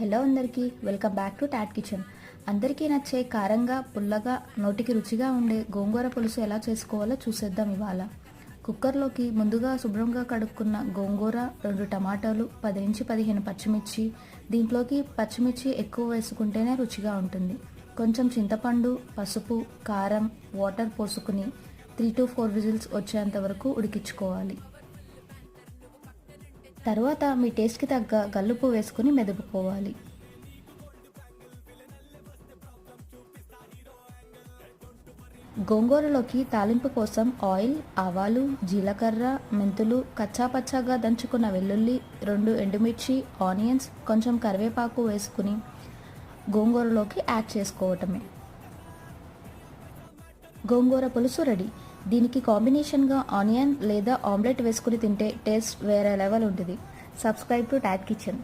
Hello అందరికీ, welcome back to Tot kitchen. అందరికీ నచ్చే కారంగా పుల్లగా నోటికి రుచిగా ఉండే గోంగూర పులుసు ఎలా చేసుకోవాలో చూసేద్దాం ఇవాళ. కుక్కర్లోకి ముందుగా శుభ్రంగా కడుక్కున్న గోంగూర, 2 టమాటాలు, 10 నుంచి 15 పచ్చిమిర్చి. దీంట్లోకి పచ్చిమిర్చి ఎక్కువ వేసుకుంటేనే రుచిగా ఉంటుంది. కొంచెం చింతపండు, పసుపు, కారం, వాటర్ పోసుకుని 3 to 4 విజిల్స్ వచ్చేంత వరకు ఉడికించుకోవాలి. తర్వాత మీ టేస్ట్కి తగ్గ గల్లుప్పు వేసుకుని మెదుపుకోవాలి. గోంగూరలోకి తాలింపు కోసం ఆయిల్, ఆవాలు, జీలకర్ర, మెంతులు, కచ్చాపచ్చాగా దంచుకున్న వెల్లుల్లి, 2 ఎండుమిర్చి, ఆనియన్స్, కొంచెం కరివేపాకు వేసుకుని గోంగూరలోకి యాడ్ చేసుకోవటమే. గోంగూర పులుసు రెడీ. దీనికి కాంబినేషన్గా ఆనియన్ లేదా ఆమ్లెట్ వేసుకుని తింటే టేస్ట్ వేరే లెవెల్ ఉంటుంది. Subscribe to Tot kitchen.